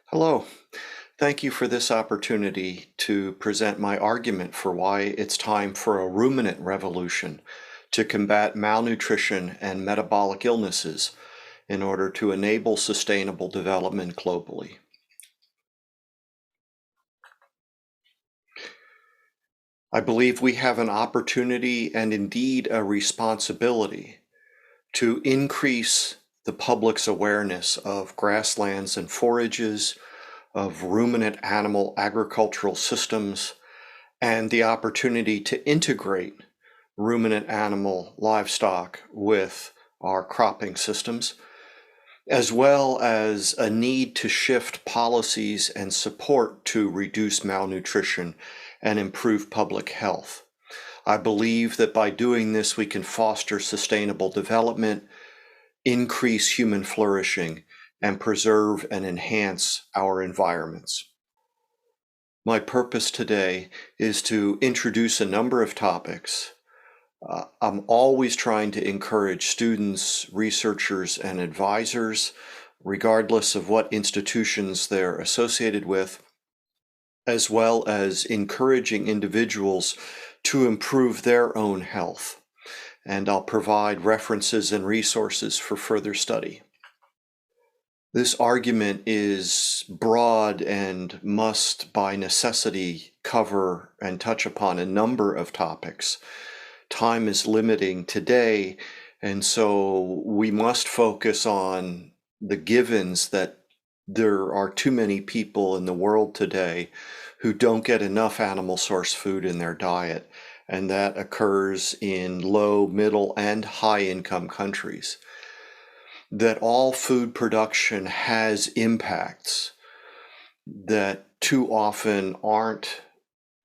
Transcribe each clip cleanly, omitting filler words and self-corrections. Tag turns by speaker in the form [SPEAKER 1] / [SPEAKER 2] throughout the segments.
[SPEAKER 1] Hello. Thank you for this opportunity to present my argument for why it's time for a ruminant revolution to combat malnutrition and metabolic illnesses in order to enable sustainable development globally. I believe we have an opportunity and indeed a responsibility to increase the public's awareness of grasslands and forages, of ruminant animal agricultural systems, and the opportunity to integrate ruminant animal livestock with our cropping systems, as well as a need to shift policies and support to reduce malnutrition and improve public health. I believe that by doing this, we can foster sustainable development, increase human flourishing, and preserve and enhance our environments. My purpose today is to introduce a number of topics. I'm always trying to encourage students, researchers, and advisors, regardless of what institutions they're associated with, as well as encouraging individuals to improve their own health. And I'll provide references and resources for further study. This argument is broad and must, by necessity, cover and touch upon a number of topics. Time is limiting today, and so we must focus on the givens that there are too many people in the world today who don't get enough animal source food in their diet, and that occurs in low, middle, and high income countries. That all food production has impacts that too often aren't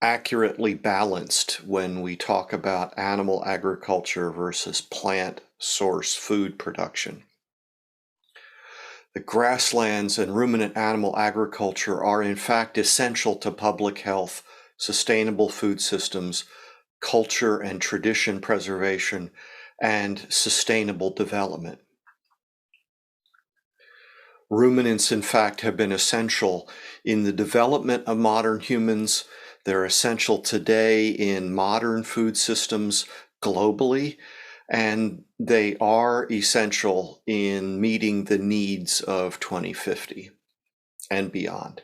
[SPEAKER 1] accurately balanced when we talk about animal agriculture versus plant source food production. The grasslands and ruminant animal agriculture are in fact essential to public health, sustainable food systems, culture and tradition preservation, and sustainable development. Ruminants, in fact, have been essential in the development of modern humans. They're essential today in modern food systems globally, and they are essential in meeting the needs of 2050 and beyond.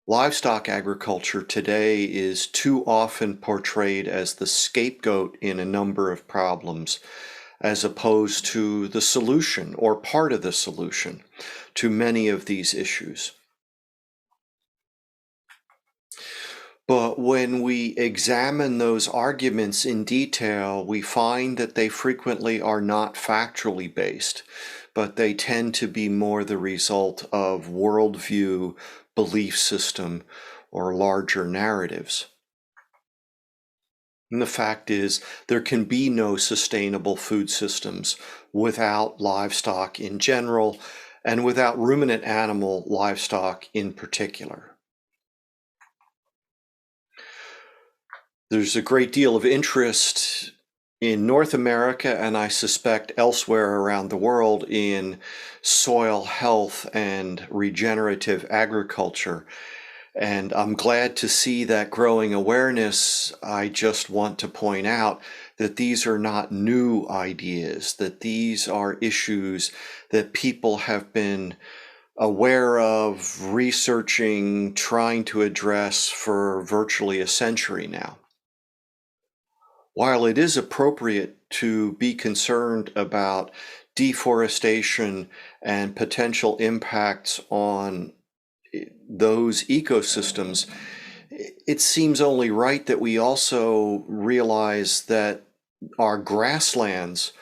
[SPEAKER 1] Livestock agriculture today is too often portrayed as the scapegoat in a number of problems, as opposed to the solution or part of the solution to many of these issues. But when we examine those arguments in detail, we find that they frequently are not factually based, but they tend to be more the result of worldview, belief system, or larger narratives. And the fact is, there can be no sustainable food systems without livestock in general and without ruminant animal livestock in particular. There's a great deal of interest in North America, and I suspect elsewhere around the world, in soil health and regenerative agriculture. And I'm glad to see that growing awareness. I just want to point out that these are not new ideas, that these are issues that people have been aware of, researching, trying to address for virtually a century now. While it is appropriate to be concerned about deforestation and potential impacts on those ecosystems, it seems only right that we also realize that our grasslands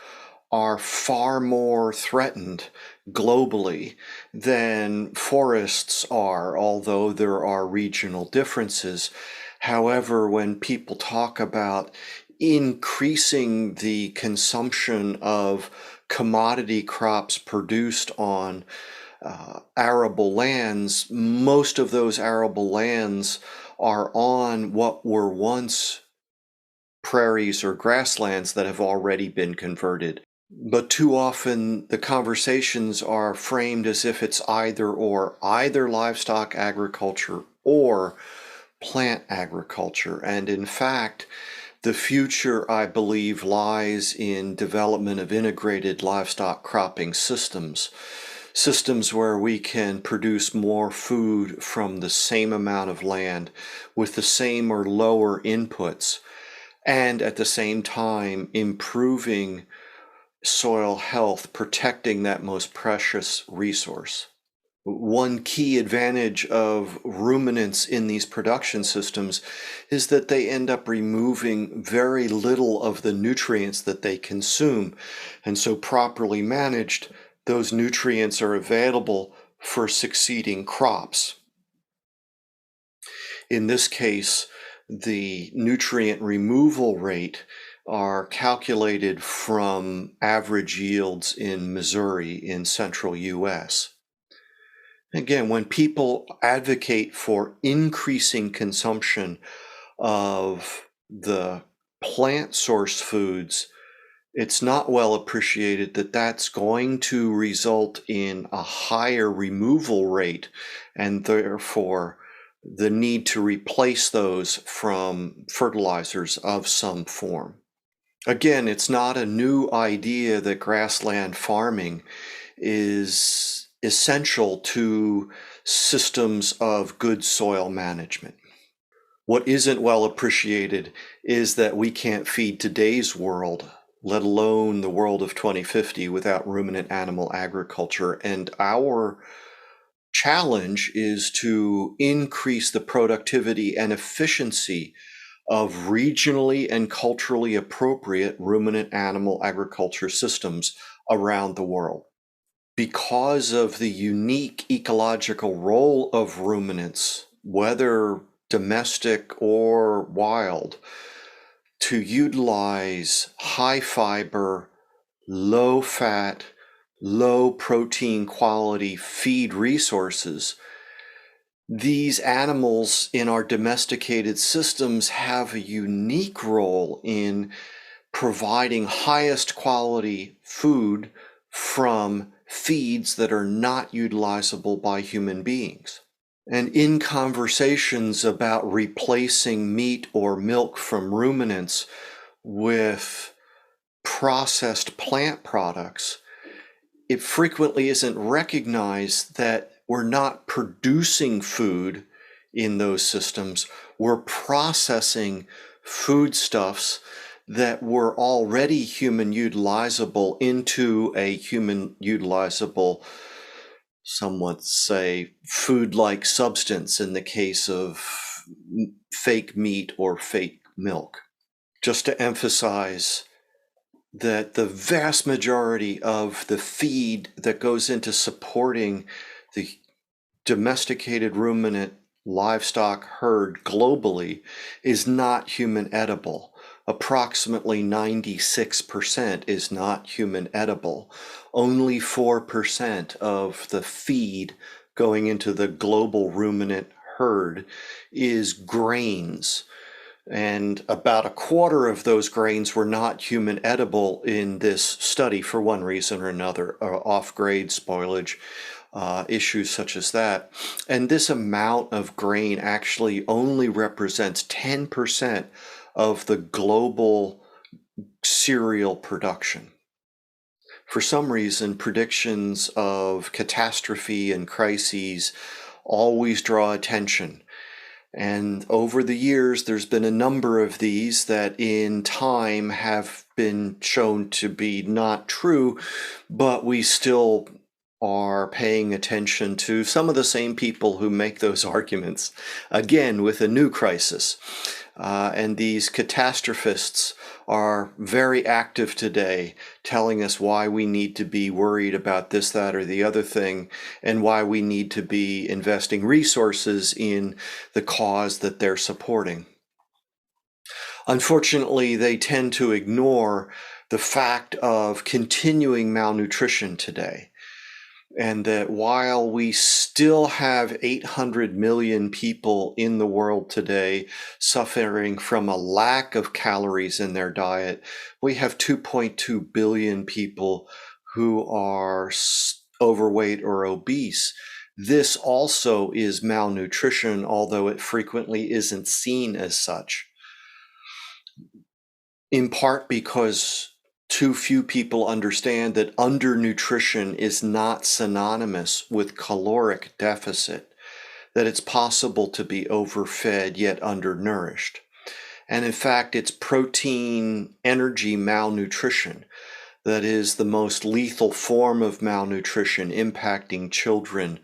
[SPEAKER 1] are far more threatened globally than forests are, although there are regional differences. However, when people talk about increasing the consumption of commodity crops produced on arable lands, most of those arable lands are on what were once prairies or grasslands that have already been converted But too often the conversations are framed as if it's either or, either livestock agriculture or plant agriculture. And in fact, the future, I believe, lies in development of integrated livestock cropping systems. Systems where we can produce more food from the same amount of land with the same or lower inputs, and at the same time improving soil health, protecting that most precious resource. One key advantage of ruminants in these production systems is that they end up removing very little of the nutrients that they consume. And so, properly managed, those nutrients are available for succeeding crops. In this case, the nutrient removal rate are calculated from average yields in Missouri in central US. Again, when people advocate for increasing consumption of the plant source foods, it's not well appreciated that that's going to result in a higher removal rate and therefore the need to replace those from fertilizers of some form. Again, it's not a new idea that grassland farming is essential to systems of good soil management. What isn't well appreciated is that we can't feed today's world, let alone the world of 2050, without ruminant animal agriculture. And our challenge is to increase the productivity and efficiency of regionally and culturally appropriate ruminant animal agriculture systems around the world. Because of the unique ecological role of ruminants, whether domestic or wild, to utilize high fiber, low fat, low protein quality feed resources, these animals in our domesticated systems have a unique role in providing highest quality food from feeds that are not utilizable by human beings. And in conversations about replacing meat or milk from ruminants with processed plant products, it frequently isn't recognized that we're not producing food in those systems. We're processing foodstuffs that were already human utilizable into a human utilizable, some would say, food-like substance in the case of fake meat or fake milk. Just to emphasize that the vast majority of the feed that goes into supporting the domesticated ruminant livestock herd globally is not human edible. Approximately 96% is not human edible. Only 4% of the feed going into the global ruminant herd is grains. And about a quarter of those grains were not human edible in this study for one reason or another, off-grade spoilage, issues such as that. And this amount of grain actually only represents 10% of the global cereal production. For some reason, predictions of catastrophe and crises always draw attention. And over the years, there's been a number of these that in time have been shown to be not true, but we still are paying attention to some of the same people who make those arguments, again, with a new crisis. And these catastrophists are very active today, telling us why we need to be worried about this, that, or the other thing, and why we need to be investing resources in the cause that they're supporting. Unfortunately, they tend to ignore the fact of continuing malnutrition today. and that while we still have 800 million people in the world today suffering from a lack of calories in their diet, we have 2.2 billion people who are overweight or obese. This also is malnutrition, although it frequently isn't seen as such, in part because too few people understand that undernutrition is not synonymous with caloric deficit, that it's possible to be overfed yet undernourished. And in fact, it's protein energy malnutrition that is the most lethal form of malnutrition, impacting children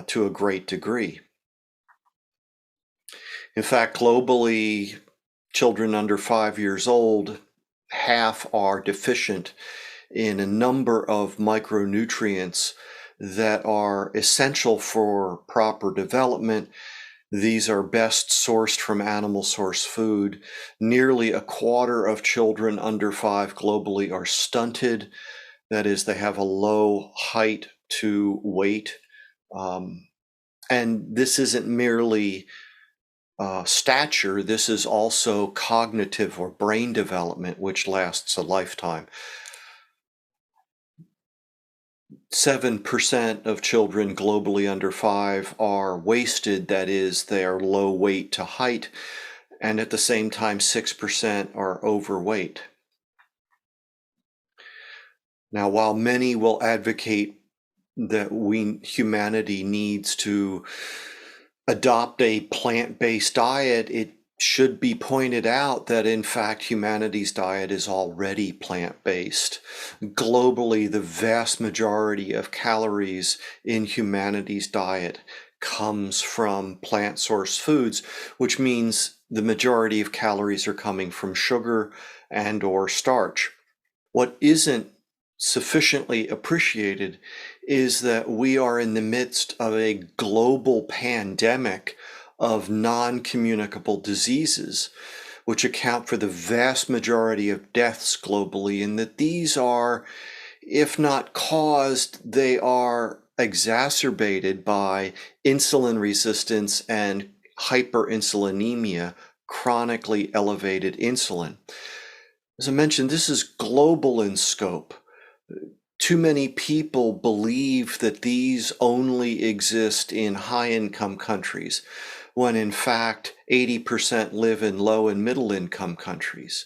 [SPEAKER 1] to a great degree. In fact, globally, children under 5 years old, half are deficient in a number of micronutrients that are essential for proper development. These are best sourced from animal source food. Nearly a quarter of children under 5 globally are stunted. That is, they have a low height to weight. And this isn't merely stature, this is also cognitive or brain development, which lasts a lifetime. 7% of children globally under 5 are wasted, that is, they are low weight to height, and at the same time 6% are overweight. Now, while many will advocate that humanity needs to adopt a plant-based diet, it should be pointed out that in fact humanity's diet is already plant-based. Globally, the vast majority of calories in humanity's diet comes from plant-sourced foods, which means the majority of calories are coming from sugar and or starch. What isn't sufficiently appreciated is that we are in the midst of a global pandemic of non-communicable diseases, which account for the vast majority of deaths globally, and that these are, if not caused, they are exacerbated by insulin resistance and hyperinsulinemia, chronically elevated insulin. As I mentioned, this is global in scope. Too many people believe that these only exist in high-income countries, when in fact 80% live in low and middle-income countries.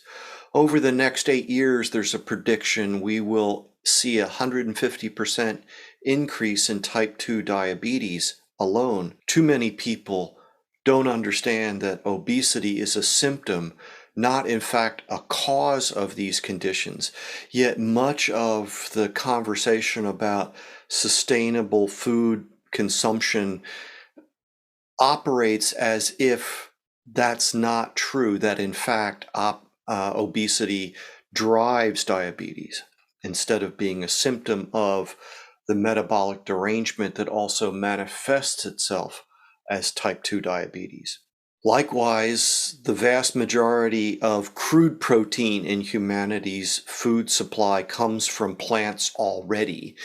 [SPEAKER 1] Over the next 8 years, there's a prediction we will see a 150% increase in type 2 diabetes alone. Too many people don't understand that obesity is a symptom, not in fact a cause of these conditions. Yet much of the conversation about sustainable food consumption operates as if that's not true, that in fact obesity drives diabetes instead of being a symptom of the metabolic derangement that also manifests itself as type 2 diabetes. Likewise, the vast majority of crude protein in humanity's food supply comes from plants already.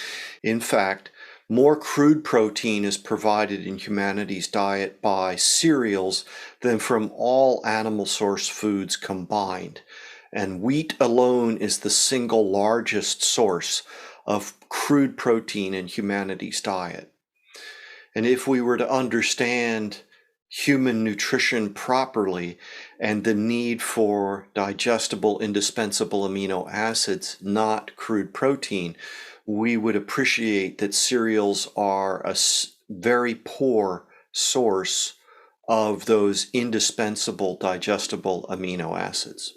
[SPEAKER 1] In fact, more crude protein is provided in humanity's diet by cereals than from all animal source foods combined. And wheat alone is the single largest source of crude protein in humanity's diet. And if we were to understand human nutrition properly and the need for digestible, indispensable amino acids, not crude protein, we would appreciate that cereals are a very poor source of those indispensable digestible amino acids.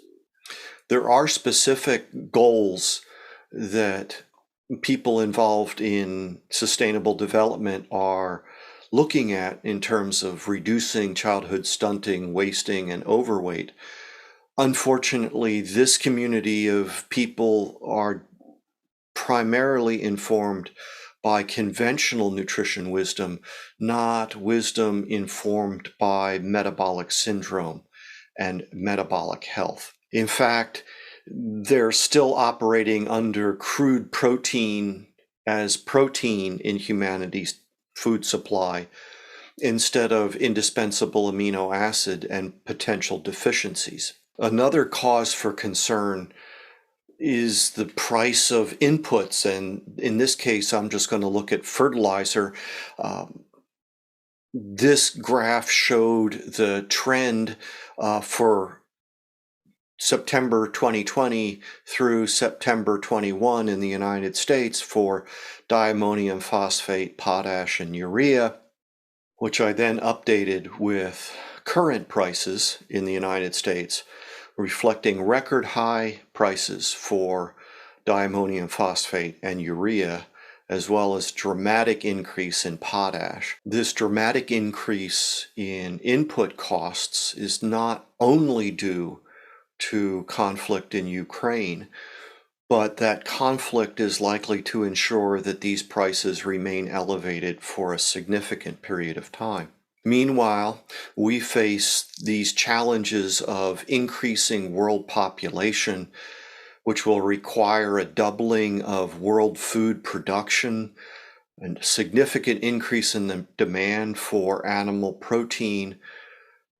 [SPEAKER 1] There are specific goals that people involved in sustainable development are looking at in terms of reducing childhood stunting, wasting, and overweight. Unfortunately, this community of people are primarily informed by conventional nutrition wisdom, not wisdom informed by metabolic syndrome and metabolic health. In fact, they're still operating under crude protein as protein in humanity's food supply instead of indispensable amino acid and potential deficiencies. Another cause for concern is the price of inputs, and in this case, I'm just going to look at fertilizer. This graph showed the trend for September 2020 through September 21 in the United States for diammonium phosphate, potash, and urea, which I then updated with current prices in the United States, reflecting record high prices for diammonium phosphate and urea, as well as dramatic increase in potash. This dramatic increase in input costs is not only due to conflict in Ukraine, but that conflict is likely to ensure that these prices remain elevated for a significant period of time. Meanwhile, we face these challenges of increasing world population, which will require a doubling of world food production, a significant increase in the demand for animal protein,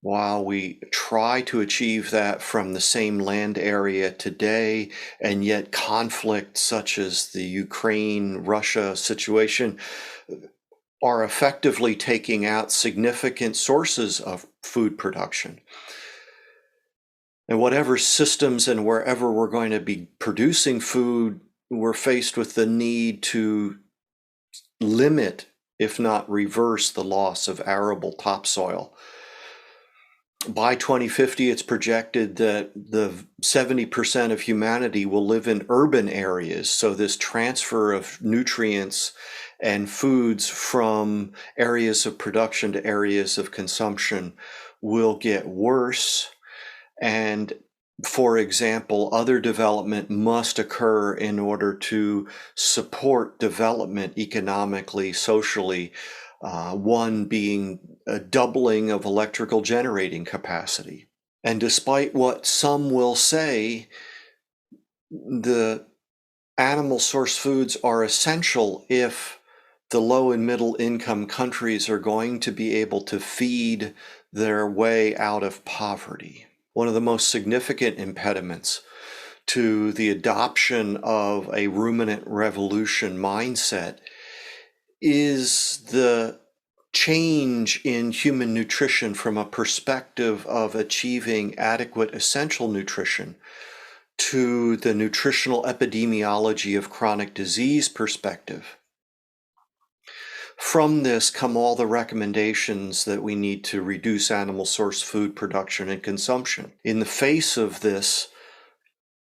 [SPEAKER 1] while we try to achieve that from the same land area today, and yet conflicts such as the Ukraine-Russia situation are effectively taking out significant sources of food production. And whatever systems and wherever we're going to be producing food, we're faced with the need to limit, if not reverse, the loss of arable topsoil. By 2050, it's projected that the 70% of humanity will live in urban areas. So this transfer of nutrients and foods from areas of production to areas of consumption will get worse. And for example, other development must occur in order to support development economically, socially, one being a doubling of electrical generating capacity. And despite what some will say, the animal source foods are essential if the low and middle income countries are going to be able to feed their way out of poverty. One of the most significant impediments to the adoption of a ruminant revolution mindset is the change in human nutrition from a perspective of achieving adequate essential nutrition to the nutritional epidemiology of chronic disease perspective. From this come all the recommendations that we need to reduce animal source food production and consumption. In the face of this,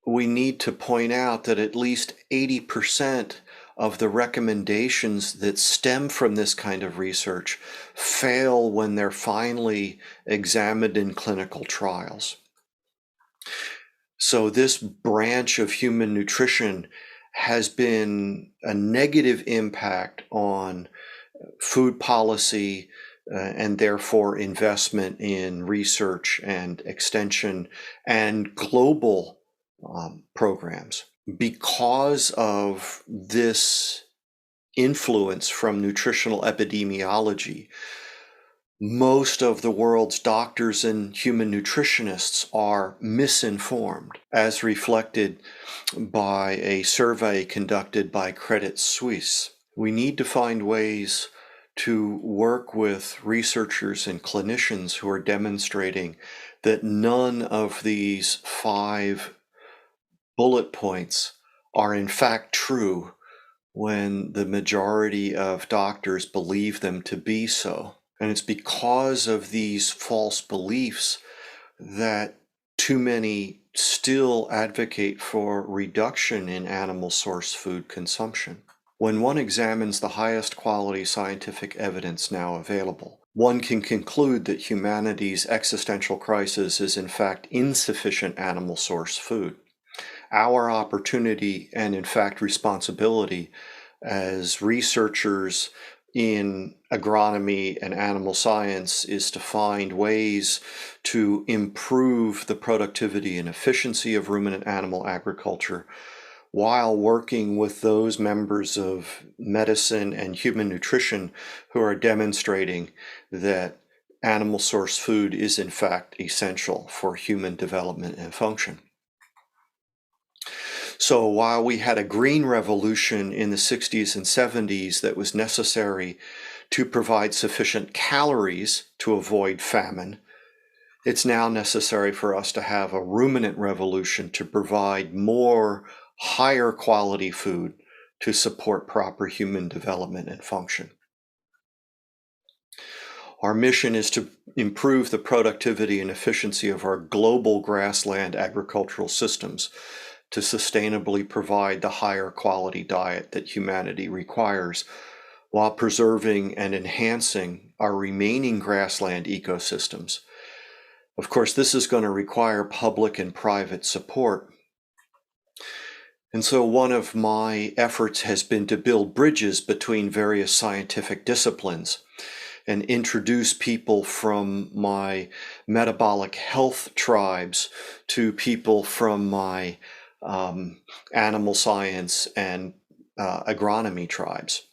[SPEAKER 1] we need to point out that at least 80% of the recommendations that stem from this kind of research fail when they're finally examined in clinical trials. So this branch of human nutrition has been a negative impact on food policy and therefore investment in research and extension and global programs. Because of this influence from nutritional epidemiology, most of the world's doctors and human nutritionists are misinformed, as reflected by a survey conducted by Credit Suisse. We need to find ways to work with researchers and clinicians who are demonstrating that none of these 5 bullet points are in fact true when the majority of doctors believe them to be so. And it's because of these false beliefs that too many still advocate for reduction in animal source food consumption. When one examines the highest quality scientific evidence now available, one can conclude that humanity's existential crisis is in fact insufficient animal source food. Our opportunity and in fact responsibility as researchers in agronomy and animal science is to find ways to improve the productivity and efficiency of ruminant animal agriculture while working with those members of medicine and human nutrition who are demonstrating that animal source food is in fact essential for human development and function. So while we had a green revolution in the 60s and 70s that was necessary to provide sufficient calories to avoid famine, it's now necessary for us to have a ruminant revolution to provide more higher quality food to support proper human development and function. Our mission is to improve the productivity and efficiency of our global grassland agricultural systems to sustainably provide the higher quality diet that humanity requires, while preserving and enhancing our remaining grassland ecosystems. Of course, this is going to require public and private support. And so one of my efforts has been to build bridges between various scientific disciplines and introduce people from my metabolic health tribes to people from my animal science and agronomy tribes.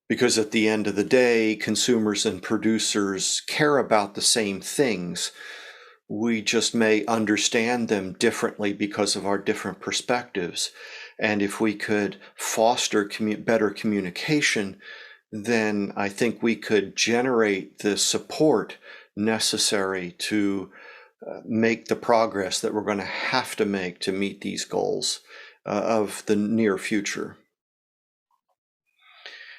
[SPEAKER 1] Because at the end of the day, consumers and producers care about the same things. We just may understand them differently because of our different perspectives. And if we could foster better communication, then I think we could generate the support necessary to make the progress that we're going to have to make to meet these goals of the near future.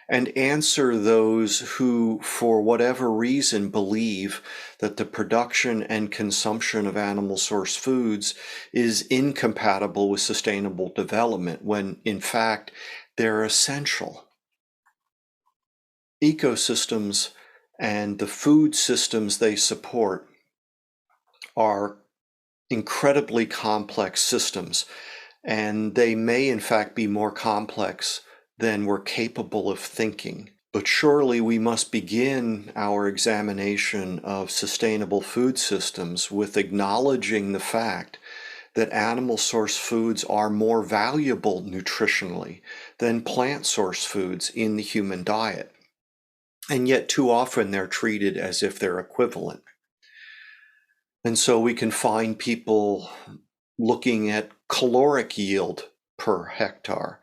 [SPEAKER 1] And answer those who, for whatever reason, believe that the production and consumption of animal source foods is incompatible with sustainable development, when in fact they're essential. Ecosystems and the food systems they support are incredibly complex systems, and they may in fact be more complex than we're capable of thinking. But surely we must begin our examination of sustainable food systems with acknowledging the fact that animal source foods are more valuable nutritionally than plant source foods in the human diet. And yet too often they're treated as if they're equivalent. And so we can find people looking at caloric yield per hectare.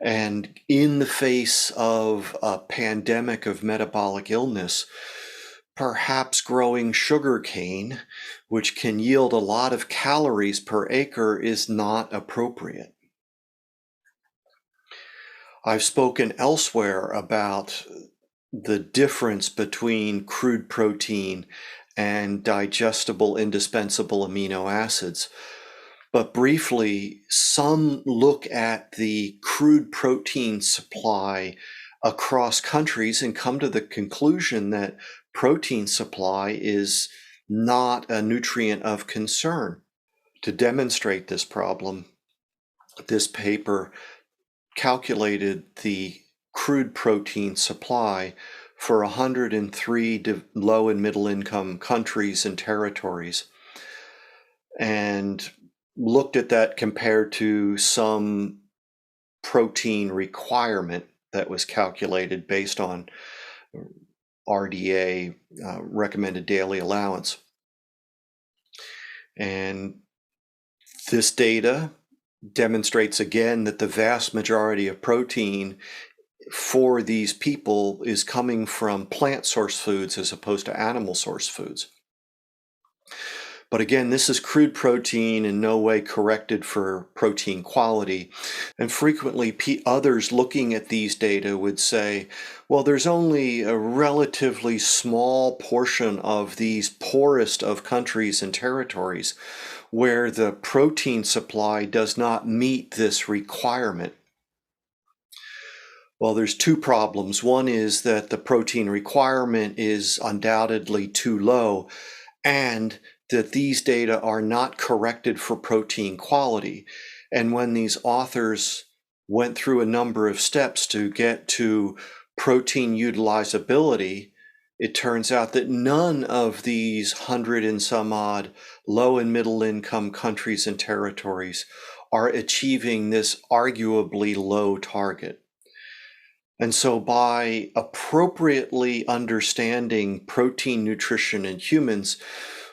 [SPEAKER 1] And in the face of a pandemic of metabolic illness, perhaps growing sugarcane, which can yield a lot of calories per acre, is not appropriate. I've spoken elsewhere about the difference between crude protein and digestible indispensable amino acids. But briefly, some look at the crude protein supply across countries and come to the conclusion that protein supply is not a nutrient of concern. To demonstrate this problem, this paper calculated the crude protein supply for 103 low and middle income countries and territories, and looked at that compared to some protein requirement that was calculated based on RDA, recommended daily allowance. And this data demonstrates again that the vast majority of protein for these people is coming from plant source foods as opposed to animal source foods. But again, this is crude protein, in no way corrected for protein quality. And frequently others looking at these data would say, well, there's only a relatively small portion of these poorest of countries and territories where the protein supply does not meet this requirement. Well, there's two problems. One is that the protein requirement is undoubtedly too low, and that these data are not corrected for protein quality. And when these authors went through a number of steps to get to protein utilizability, it turns out that none of these 100 and some odd low and middle income countries and territories are achieving this arguably low target. And so by appropriately understanding protein nutrition in humans,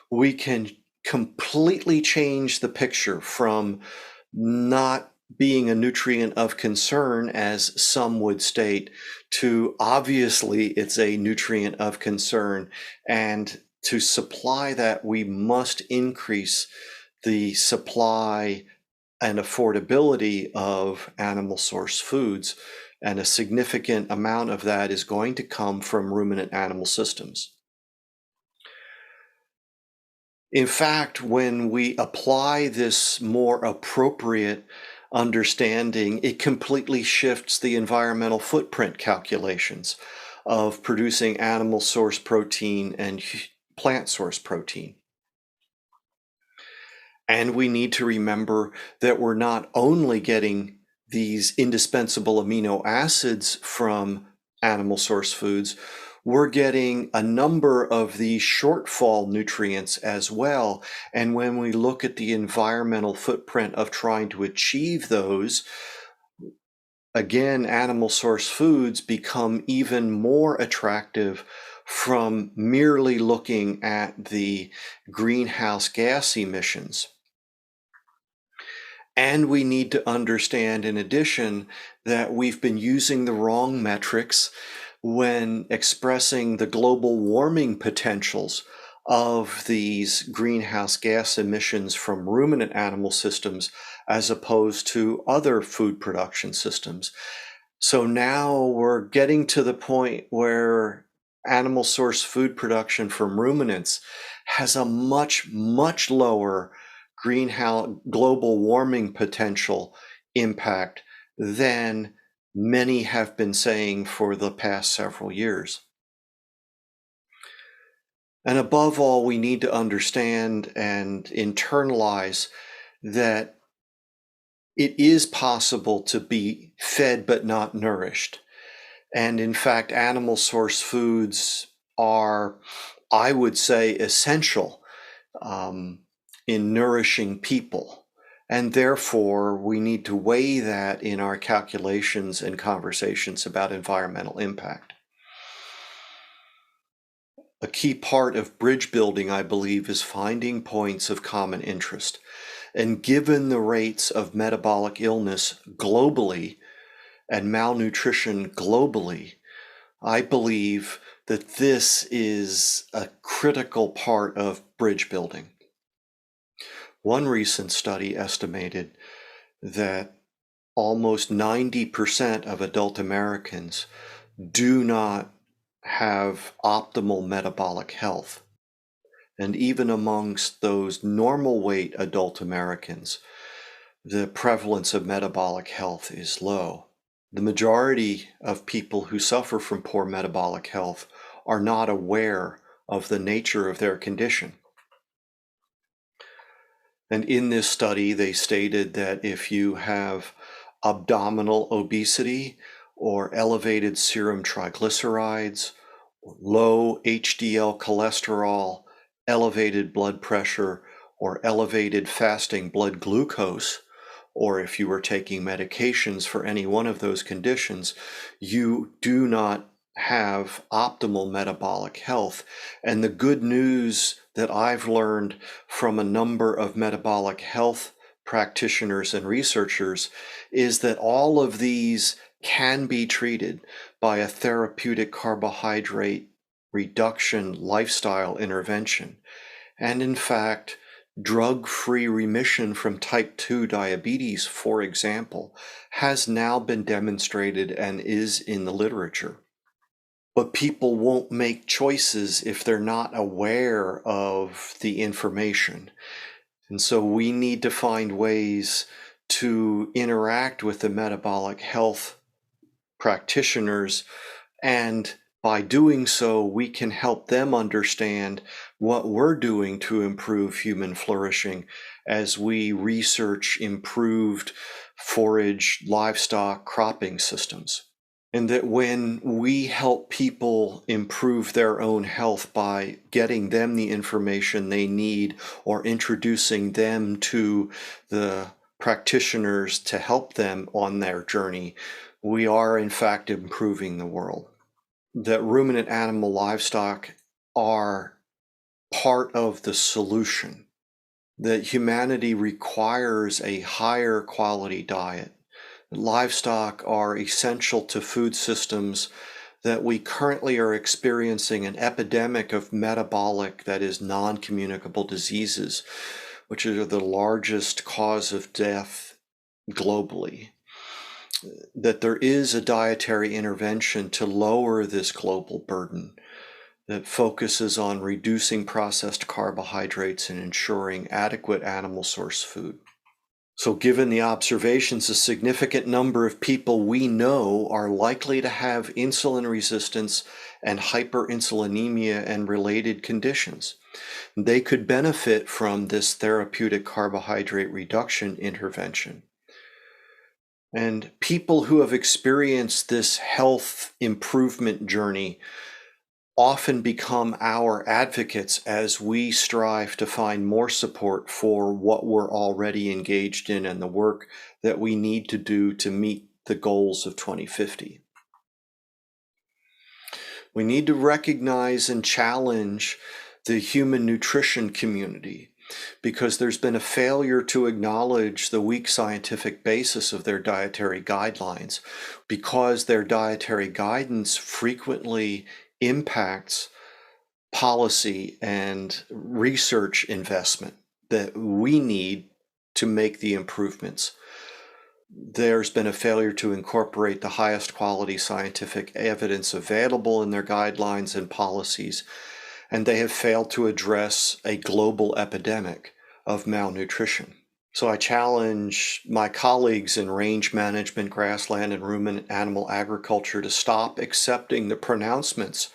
[SPEAKER 1] we can completely change the picture from not being a nutrient of concern, as some would state, to obviously it's a nutrient of concern. And to supply that, we must increase the supply and affordability of animal source foods. And a significant amount of that is going to come from ruminant animal systems. In fact, when we apply this more appropriate understanding, it completely shifts the environmental footprint calculations of producing animal source protein and plant source protein. And we need to remember that we're not only getting these indispensable amino acids from animal source foods, we're getting a number of these shortfall nutrients as well. And when we look at the environmental footprint of trying to achieve those, again, animal source foods become even more attractive from merely looking at the greenhouse gas emissions. And we need to understand, in addition, that we've been using the wrong metrics when expressing the global warming potentials of these greenhouse gas emissions from ruminant animal systems as opposed to other food production systems. So now we're getting to the point where animal source food production from ruminants has a much, much lower greenhouse global warming potential impact than many have been saying for the past several years. And above all, we need to understand and internalize that it is possible to be fed but not nourished. And in fact, animal source foods are, I would say, essential in nourishing people. And therefore, we need to weigh that in our calculations and conversations about environmental impact. A key part of bridge building, I believe, is finding points of common interest. And given the rates of metabolic illness globally and malnutrition globally, I believe that this is a critical part of bridge building. One recent study estimated that almost 90% of adult Americans do not have optimal metabolic health. And even amongst those normal weight adult Americans, the prevalence of metabolic health is low. The majority of people who suffer from poor metabolic health are not aware of the nature of their condition. And in this study, they stated that if you have abdominal obesity or elevated serum triglycerides, low HDL cholesterol, elevated blood pressure, or elevated fasting blood glucose, or if you were taking medications for any one of those conditions, you do not have optimal metabolic health. And the good news that I've learned from a number of metabolic health practitioners and researchers is that all of these can be treated by a therapeutic carbohydrate reduction lifestyle intervention. And in fact, drug-free remission from type 2 diabetes, for example, has now been demonstrated and is in the literature. But people won't make choices if they're not aware of the information. And so we need to find ways to interact with the metabolic health practitioners, and by doing so, we can help them understand what we're doing to improve human flourishing as we research improved forage livestock cropping systems. And that when we help people improve their own health by getting them the information they need or introducing them to the practitioners to help them on their journey, we are in fact improving the world. That ruminant animal livestock are part of the solution, that humanity requires a higher quality diet. Livestock are essential to food systems, that we currently are experiencing an epidemic of metabolic, that is, non-communicable diseases, which are the largest cause of death globally. That there is a dietary intervention to lower this global burden that focuses on reducing processed carbohydrates and ensuring adequate animal source food. So given the observations, a significant number of people we know are likely to have insulin resistance and hyperinsulinemia and related conditions. They could benefit from this therapeutic carbohydrate reduction intervention. And people who have experienced this health improvement journey often become our advocates as we strive to find more support for what we're already engaged in and the work that we need to do to meet the goals of 2050. We need to recognize and challenge the human nutrition community, because there's been a failure to acknowledge the weak scientific basis of their dietary guidelines, because their dietary guidance frequently impacts policy and research investment that we need to make the improvements. There's been a failure to incorporate the highest quality scientific evidence available in their guidelines and policies, and they have failed to address a global epidemic of malnutrition. So I challenge my colleagues in range management, grassland, and ruminant animal agriculture to stop accepting the pronouncements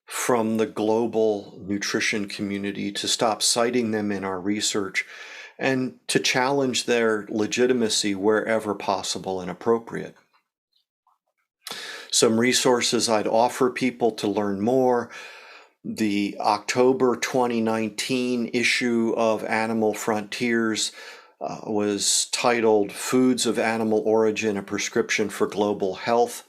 [SPEAKER 1] from the global nutrition community, to stop citing them in our research, and to challenge their legitimacy wherever possible and appropriate. Some resources I'd offer people to learn more: the October 2019 issue of Animal Frontiers was titled "Foods of Animal Origin, a Prescription for Global Health."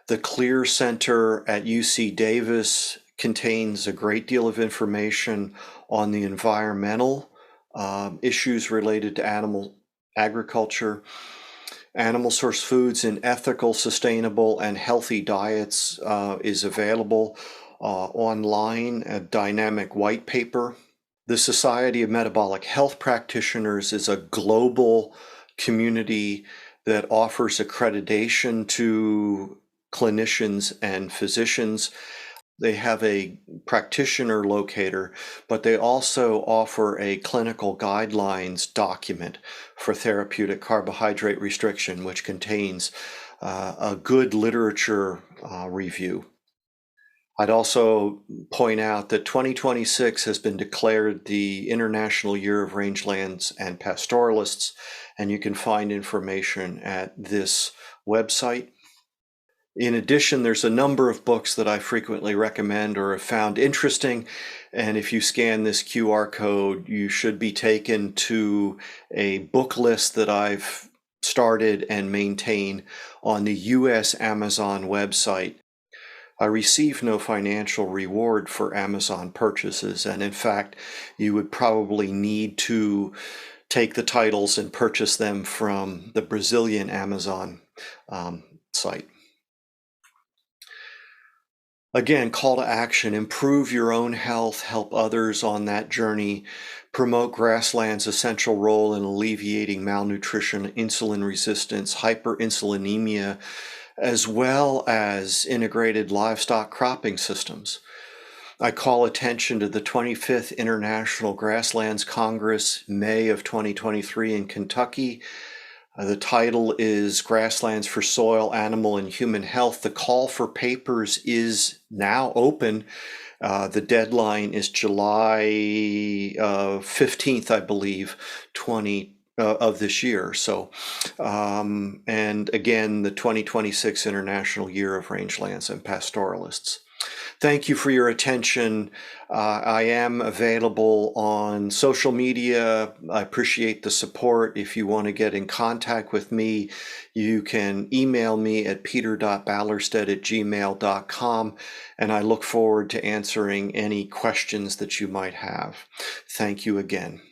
[SPEAKER 1] The Clear Center at UC Davis contains a great deal of information on the environmental issues related to animal agriculture. Animal source foods in ethical, sustainable, and healthy diets is available online, a dynamic white paper. The Society of Metabolic Health Practitioners is a global community that offers accreditation to clinicians and physicians. They have a practitioner locator, but they also offer a clinical guidelines document for therapeutic carbohydrate restriction, which contains a good literature review. I'd also point out that 2026 has been declared the International Year of Rangelands and Pastoralists, and you can find information at this website. In addition, there's a number of books that I frequently recommend or have found interesting, and if you scan this QR code, you should be taken to a book list that I've started and maintain on the US Amazon website. I receive no financial reward for Amazon purchases, and in fact, you would probably need to take the titles and purchase them from the Brazilian Amazon site. Again, call to action: improve your own health, help others on that journey, promote grassland's essential role in alleviating malnutrition, insulin resistance, hyperinsulinemia, as well as integrated livestock-cropping systems. I call attention to the 25th International Grasslands Congress, May of 2023 in Kentucky. The title is Grasslands for Soil, Animal, and Human Health. The call for papers is now open. The deadline is July 15th, I believe, of this year. So, and again, the 2026 International Year of Rangelands and Pastoralists. Thank you for your attention. I am available on social media. I appreciate the support. If you want to get in contact with me, you can email me at peter.ballerstedt@gmail.com, and I look forward to answering any questions that you might have. Thank you again.